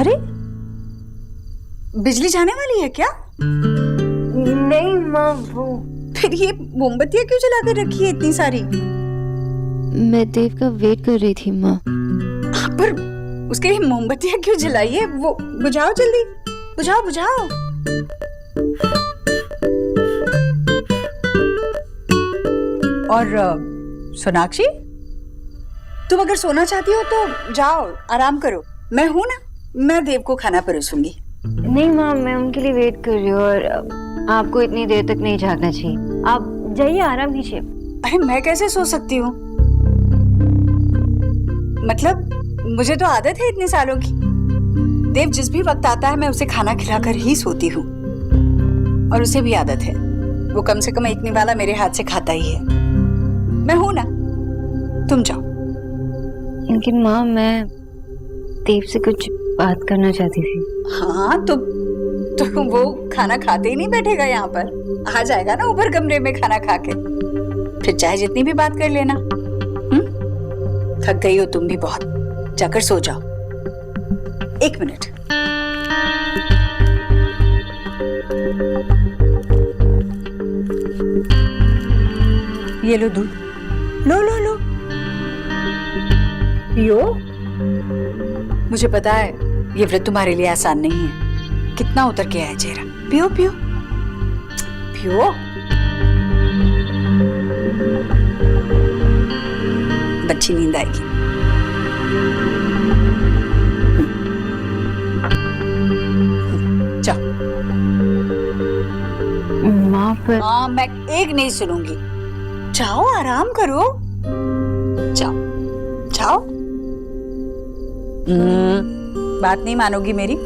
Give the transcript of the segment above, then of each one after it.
अरे बिजली जाने वाली है क्या? नहीं माँ, वो फिर ये मोमबत्तियां क्यों जला कर रखी है इतनी सारी? मैं देव का वेट कर रही थी माँ। पर उसके लिए मोमबत्तियां क्यों जलाई है? वो बुझाओ जल्दी, बुझाओ बुझाओ। और सोनाक्षी, तुम अगर सोना चाहती हो तो जाओ आराम करो, मैं हूं ना, मैं देव को खाना परोसूंगी। नहीं माँ, मैं उनके लिए वेट कर रही हूँ और आपको इतनी देर तक नहीं जागना चाहिए। आप जाइए, आराम कीजिए। अरे मैं कैसे सो सकती हूँ? मतलब मुझे तो आदत है इतने सालों की। देव जिस भी वक्त आता है मैं उसे खाना खिलाकर ही सोती हूँ, और उसे भी आदत है। वो कम से कम एक निवाला मेरे हाथ से खाता ही है। मैं हूं ना, तुम जाओ। लेकिन माँ, मैं देव से कुछ बात करना चाहती थी। हाँ तो वो खाना खाते ही नहीं बैठेगा यहाँ पर, आ जाएगा ना ऊपर कमरे में खाना खा के, फिर चाहे जितनी भी बात कर लेना। थक गई हो तुम भी बहुत, जाकर सो जाओ। 1 मिनट। ये लो दूध, लो लो लो पियो। मुझे पता है ये व्रत तुम्हारे लिए आसान नहीं है, कितना उतर के आया चेहरा। पियो पियो पियो। अच्छी नींद आएगी। जाओ। माँ पर हाँ, मैं एक नहीं सुनूंगी। जाओ आराम करो, जाओ जाओ। बात नहीं मानोगी मेरी?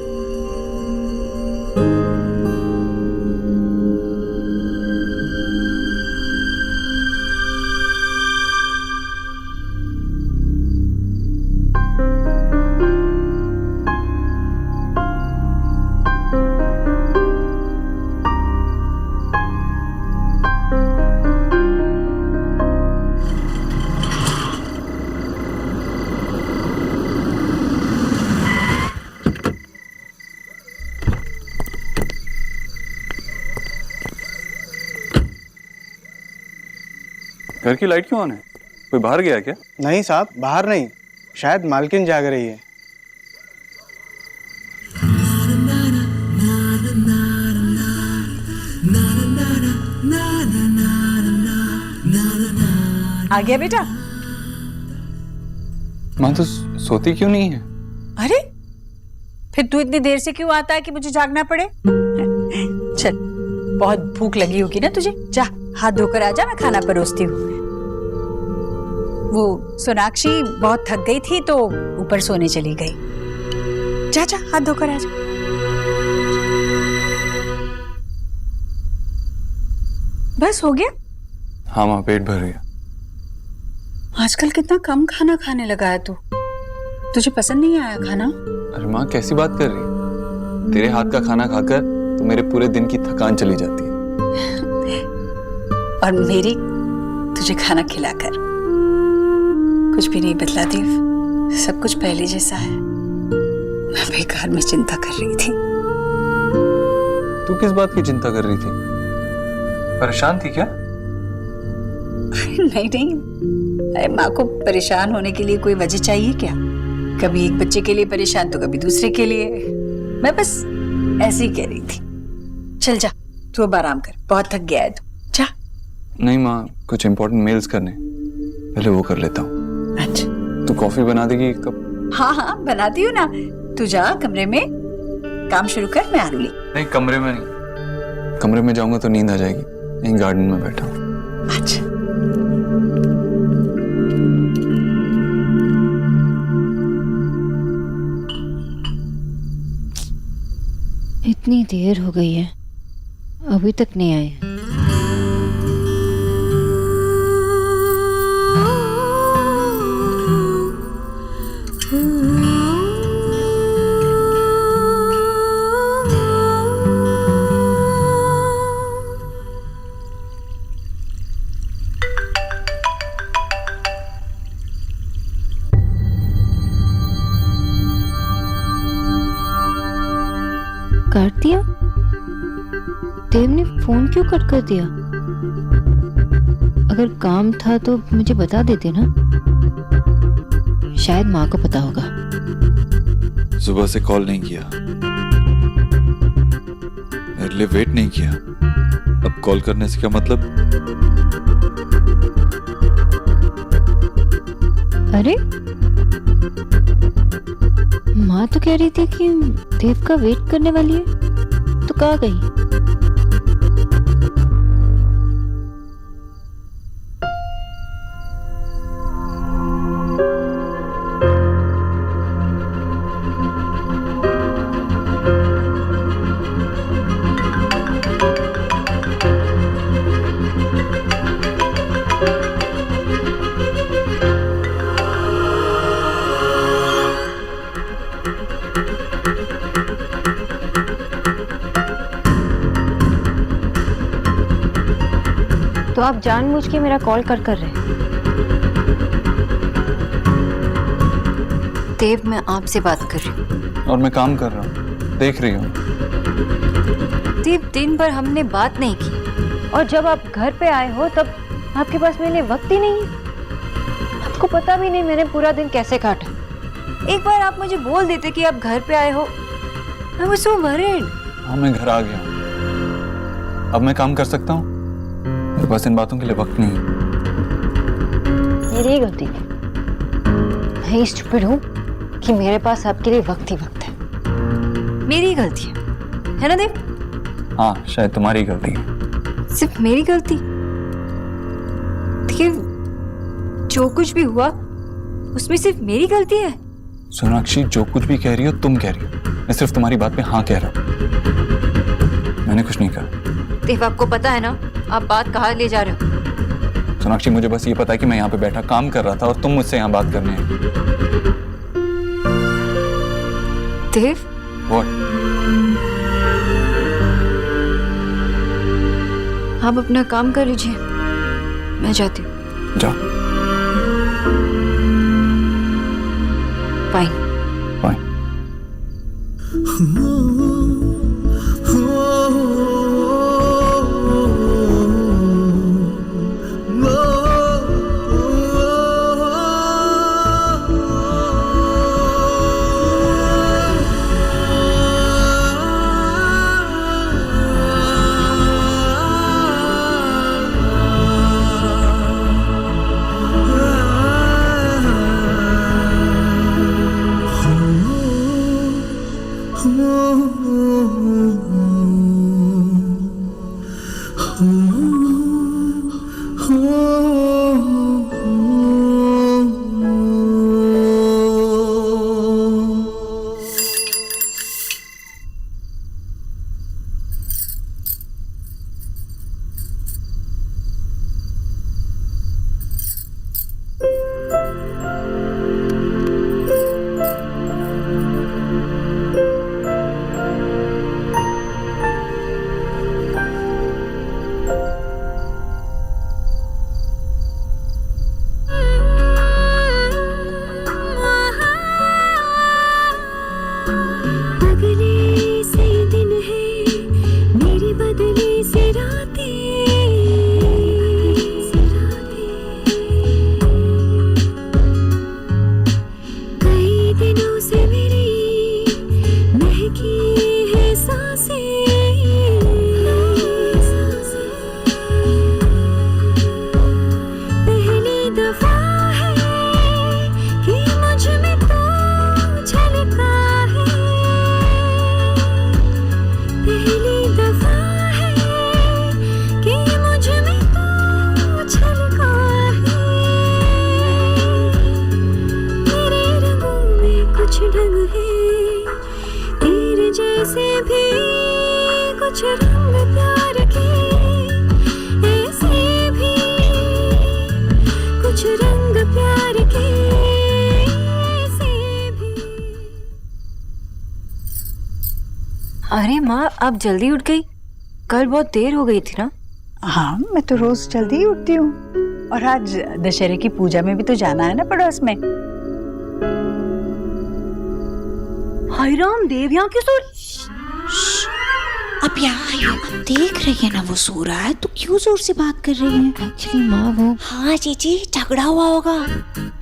घर की लाइट क्यों ऑन है? कोई बाहर गया क्या? नहीं साहब, बाहर नहीं, शायद मालकिन जाग रही है। आ गया बेटा? माँ तो सोती क्यों नहीं है? अरे फिर तू इतनी देर से क्यों आता है कि मुझे जागना पड़े? चल, बहुत भूख लगी होगी ना तुझे, जा हाथ धोकर आजा, मैं खाना परोसती हूँ। वो सोनाक्षी बहुत थक गई थी तो ऊपर सोने चली गई। जा जा हाथ धोकर आजा। बस हो गया? हाँ माँ, पेट भर गया। आजकल कितना कम खाना खाने लगा है तू। तुझे पसंद नहीं आया खाना? अरे माँ, कैसी बात कर रही है? तेरे हाथ का खाना खाकर तो मेरे पूरे दिन की थकान चली जाती है। और मेरी तुझे खाना खिलाकर कुछ भी नहीं बदला देव, सब कुछ पहले जैसा है। मैं बेकार में चिंता कर रही थी। तू किस बात की चिंता कर रही थी? परेशान थी क्या? नहीं नहीं, अरे माँ को परेशान होने के लिए कोई वजह चाहिए क्या? कभी एक बच्चे के लिए परेशान तो कभी दूसरे के लिए। मैं बस ऐसे ही कह रही थी। चल जा, तू अब आराम कर, बहुत थक गया है तू, जा। नहीं माँ, कुछ इम्पोर्टेंट मेल्स करने, पहले वो कर लेता हूँ। अच्छा, तू कॉफी बना देगी एक कप? हाँ हाँ बनाती हूँ ना। तू जा कमरे में काम शुरू कर, मैं आ रही। नहीं, कमरे में नहीं, कमरे में जाऊंगा तो नींद आ जाएगी, यहीं गार्डन में बैठा हूँ। अच्छा। इतनी देर हो गई है, अभी तक नहीं आए। देव ने फोन क्यों कट कर दिया? अगर काम था तो मुझे बता देते ना, शायद माँ को पता होगा। सुबह से कॉल नहीं किया, मेरे लिए वेट नहीं किया, अब कॉल करने से क्या मतलब? अरे माँ तो कह रही थी कि देव का वेट करने वाली है, तो कहाँ गई? तो आप जानबूझ के मेरा कॉल कर रहे हैं? देव, मैं आपसे बात कर रही हूँ। और मैं काम कर रहा हूँ, देख रही हूँ। देव, दिन भर हमने बात नहीं की, और जब आप घर पे आए हो तब आपके पास मेरे लिए वक्त ही नहीं है। आपको पता भी नहीं मैंने पूरा दिन कैसे काटा। एक बार आप मुझे बोल देते कि आप घर पे आए हो। I was so worried। हाँ, मैं घर आ गया, अब मैं काम कर सकता हूँ, मेरे पास इन बातों के लिए वक्त नहीं है। मेरी ही गलती है, मैं स्टूपिड हूँ कि मेरे पास आपके लिए वक्त ही वक्त है। मेरी ही गलती है ना देव? हाँ, शायद तुम्हारी गलती है। सिर्फ मेरी गलती? देखिए, जो कुछ भी हुआ उसमें सिर्फ मेरी गलती है। सोनाक्षी, जो कुछ भी कह रही हो तुम कह रही हो, मैं सिर्फ तुम्हारी बात पे हाँ कह रहा हूँ, मैंने कुछ नहीं कहा। देव, आपको पता है ना आप बात कहाँ ले जा रहे हो? सोनाक्षी, मुझे बस ये पता है कि मैं यहाँ पे बैठा काम कर रहा था और तुम मुझसे यहाँ बात करने आई। देव, What? आप अपना काम कर लीजिए, मैं जाती हूँ। जाओ। फाइन। फाइन। अरे माँ, आप जल्दी उठ गई? कल बहुत देर हो गई थी ना। हाँ, मैं तो रोज जल्दी ही उठती हूँ, और आज दशहरे की पूजा में भी तो जाना है ना पड़ोस में। हाय राम, देव यहाँ क्यों सो? अब यहाँ आई हो, अब देख रही है ना वो सो रहा है, तो क्यों जोर से बात कर रही है? एक्चुअली माँ वो हाँ जीजी, झगड़ा हुआ होगा।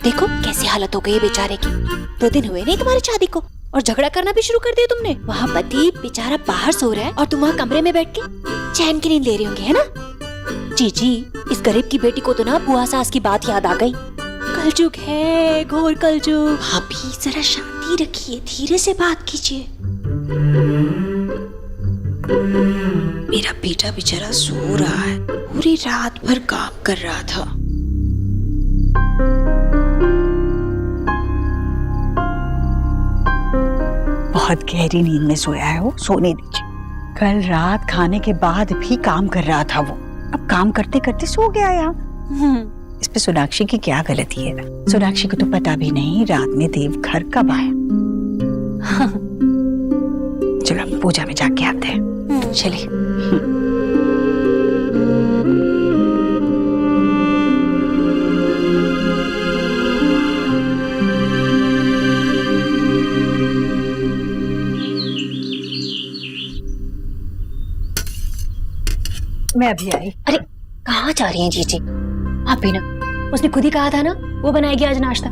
देखो कैसी हालत हो गई है बेचारे की। 2 दिन हुए नहीं तुम्हारी शादी को और झगड़ा करना भी शुरू कर दिया तुमने। वहाँ पति बेचारा बाहर सो रहा है और तुम वहाँ कमरे में बैठ के चैन की नींद ले रही होंगे, है ना? जीजी, इस गरीब की बेटी को तो ना बुआ सास की बात याद आ गई। कलजुग है, घोर कलजुग। भाभी जरा शांति रखिए, धीरे से बात कीजिए। मेरा बेटा बेचारा सो रहा है, पूरी रात भर काम कर रहा था। बहुत गहरी नींद में सोया है वो, सोने दीजिए। कल रात खाने के बाद भी काम कर रहा था वो, अब काम करते करते सो गया यार। इस पे सोनाक्षी की क्या गलती है? सोनाक्षी को तो पता भी नहीं रात में देव घर कब आया। चलो पूजा में जाके आते हैं। चलिए। मैं अभी आई। अरे कहाँ जा रही हैं जीजी? आप भी ना, उसने खुद ही कहा था ना वो बनाएगी आज नाश्ता,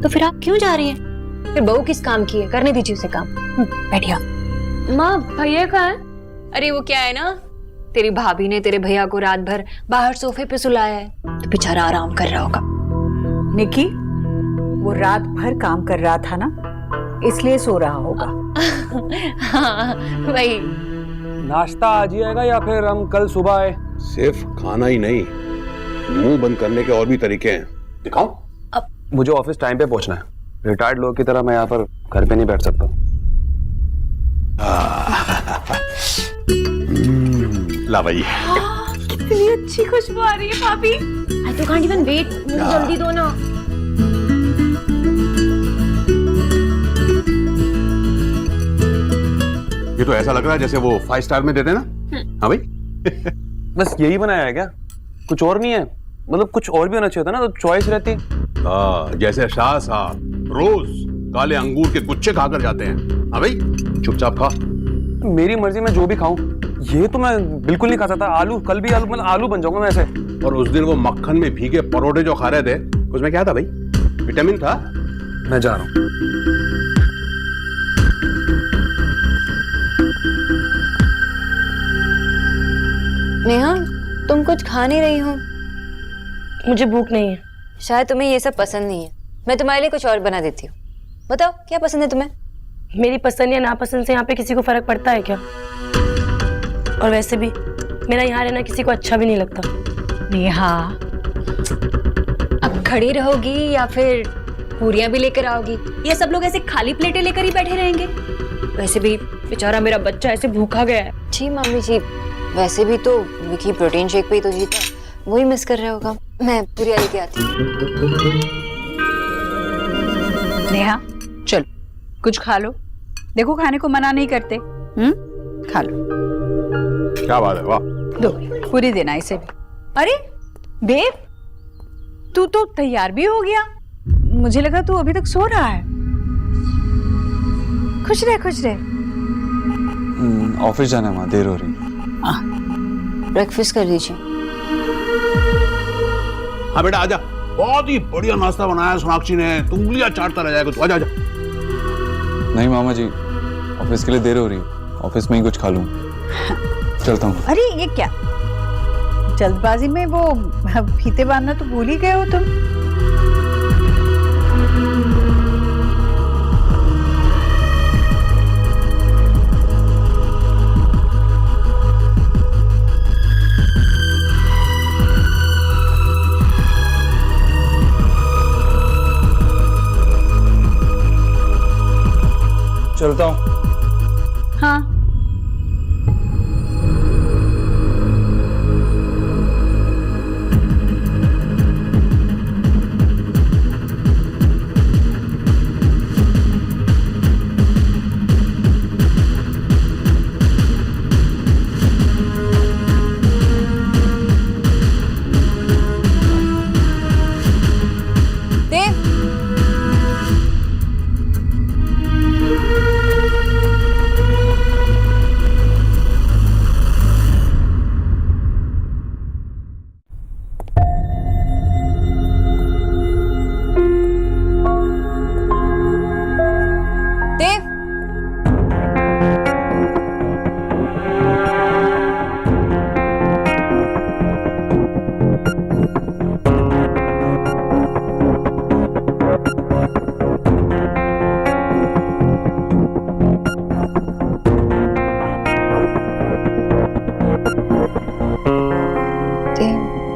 तो फिर आप क्यों जा रही हैं? फिर बहू किस काम की है, करने दीजिए उसे काम। बैठिए। माँ भैया कहाँ है? अरे वो क्या है ना, तेरी भाभी ने तेरे भैया को रात भर बाहर सोफे पे सुलाया है, तो बेचारा आराम कर रहा होगा। निकी, वो रात भर काम कर रहा था ना, इसलिए सो रहा होगा। हाँ वही। नाश्ता आज ही आएगा या फिर हम कल सुबह आए? सिर्फ खाना ही नहीं, मुंह बंद करने के और भी तरीके हैं। दिखाओ। अब मुझे ऑफिस टाइम पे पहुंचना है। रिटायर्ड लोग की तरह मैं यहाँ पर घर पे नहीं बैठ सकता। ला भाई। कितनी अच्छी खुशबू आ रही है भाभी। I can't even wait, मुझे जल्दी दो ना। ये तो ऐसा लग रहा है जैसे वो 5 स्टार में देते ना। हाँ भाई। बस यही बनाया है क्या? कुछ और नहीं है? मतलब कुछ और भी होना चाहिए था ना, तो चॉइस रहती। जैसे शाह साहब रोज काले अंगूर के गुच्छे खाकर जाते हैं। हाँ भाई, चुपचाप खा। मेरी मर्जी, मैं जो भी खाऊं। ये तो मैं बिल्कुल नहीं खा सकता। आलू, कल भी आलू, मतलब आलू बन जाऊंगा मैं ऐसे। और उस दिन वो मक्खन में भीगे परोठे जो खा रहे थे, उसमें क्या था भाई? विटामिन था। मैं जा रहा हूं। नेहा, तुम कुछ खा नहीं रही हो? मुझे भूख नहीं है। शायद तुम्हें ये सब पसंद नहीं है, मैं तुम्हारे लिए कुछ और बना देती हूँ। बताओ क्या पसंद है तुम्हें? मेरी पसंद या नापसंद से यहाँ पे किसी को फर्क पड़ता है क्या? और वैसे भी मेरा यहाँ रहना किसी को अच्छा भी नहीं लगता। नेहा, अब खड़ी रहोगी या फिर पूरियां भी लेकर आओगी, या सब लोग ऐसे खाली प्लेटें लेकर ही बैठे रहेंगे? वैसे भी बेचारा मेरा बच्चा ऐसे भूखा गया है। जी मम्मी जी, वैसे भी तो विकी प्रोटीन शेक पे ही तो जीता, वही मिस कर रहा होगा। मैं पूरी लेके आती हूँ। नेहा चलो कुछ खा लो, देखो खाने को मना नहीं करते। खा लो। क्या बात है, वाह। दो पूरी देना इसे भी। अरे देव, तू तो तैयार भी हो गया, मुझे लगा तू अभी तक सो रहा है। खुश रहे खुश रहे। ऑफिस जाना है, वहाँ देर हो रही है। ब्रेकफास्ट कर लीजिए। हाँ बेटा आजा, बहुत ही बढ़िया नाश्ता बनाया सोनाक्षी ने, तू उंगलियां चाटता रह जाएगा। तू आजा आजा। नहीं मामा जी, ऑफिस के लिए देर हो रही है, ऑफिस में ही कुछ खा लूँ। चलता हूँ। अरे ये क्या, जल्दबाजी में वो फीते बांधना तो भूल ही गए हो तुम। चलता हूँ। हाँ देव,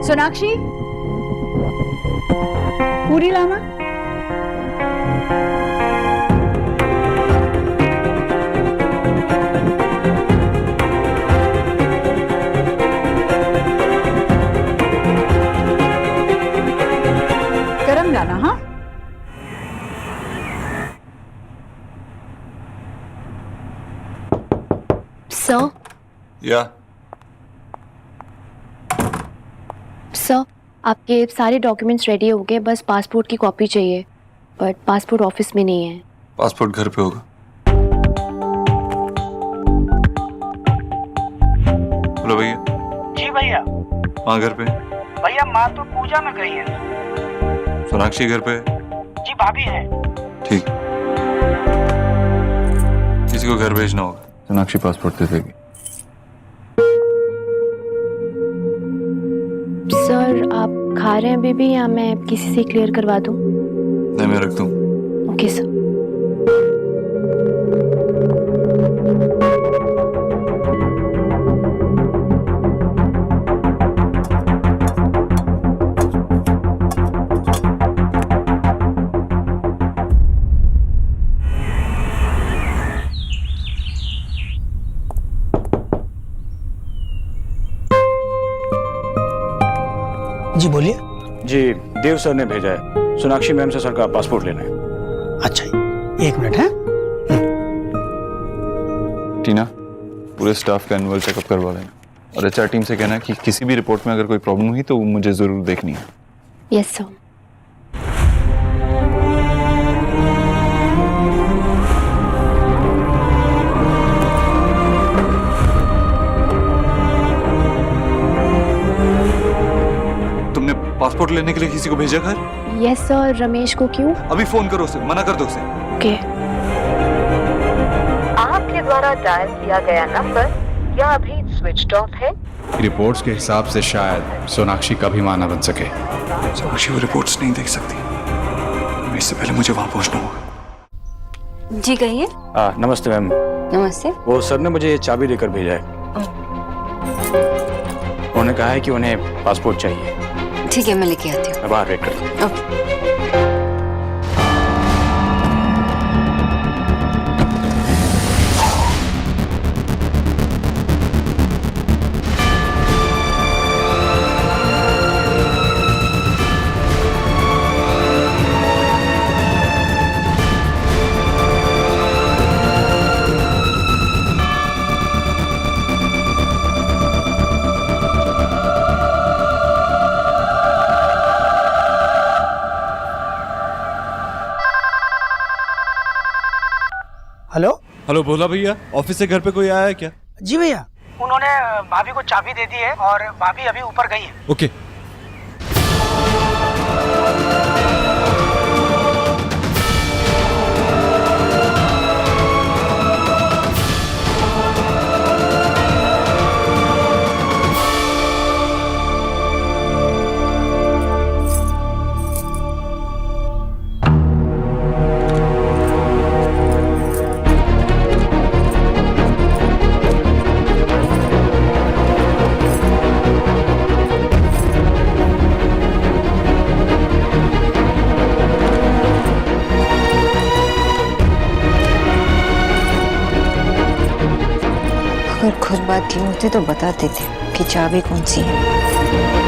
सोनाक्षी, पूरी लाना। गरम लाना। हाँ, सर या सर, आपके सारे डॉक्यूमेंट्स रेडी हो गए, बस पासपोर्ट की कॉपी चाहिए, बट पासपोर्ट ऑफिस में नहीं है। पासपोर्ट घर पे होगा। बोलो भैया। जी भैया। माँ घर पे? भैया माँ तो पूजा में गई है। सोनाक्षी घर पे? जी भाभी है। ठीक, किसी को घर भेजना होगा। सोनाक्षी पासपोर्ट दे देगी। सर, आप खा रहे हैं अभी भी या मैं किसी से क्लियर करवा दूं? नहीं, मैं रख दूं। Okay sir. जी बोलिए। जी, देव सर ने भेजा है, सोनाक्षी मैम से सर का पासपोर्ट लेना है। अच्छा, एक मिनट है। टीना, पूरे स्टाफ का एनुअल चेकअप करवा लेना और एचआर टीम से कहना कि किसी भी रिपोर्ट में अगर कोई प्रॉब्लम हुई तो वो मुझे जरूर देखनी है। Yes sir. तुमने पासपोर्ट लेने के लिए किसी को भेजा घर? Yes sir. रमेश को क्यों? अभी फोन करो उसे, मना कर दो उसे। ओके। आपके द्वारा डायल किया गया नंबर या अभी स्विच ऑफ है। रिपोर्ट्स के हिसाब से शायद सोनाक्षी का भी मां न बन सके। सोनाक्षी वो रिपोर्ट्स नहीं देख सकती। इससे पहले मुझे वहां पहुंचना होगा। जी कहिए। नमस्ते मैम। नमस्ते। वो सर ने मुझे ये चाबी देकर भेजा है। उन्होंने कहा है कि उन्हें पासपोर्ट चाहिए। ठीक है, मैं लेके आती हूँ। मैं बाहर वेट करता हूँ। ओके। हेलो। हेलो, भोला भैया, ऑफिस से घर पे कोई आया है क्या? जी भैया, उन्होंने भाभी को चाबी दे दी है और भाभी अभी ऊपर गई है। ओके। अगर खुद बात की होती तो बताते थे कि चाबी कौन सी है।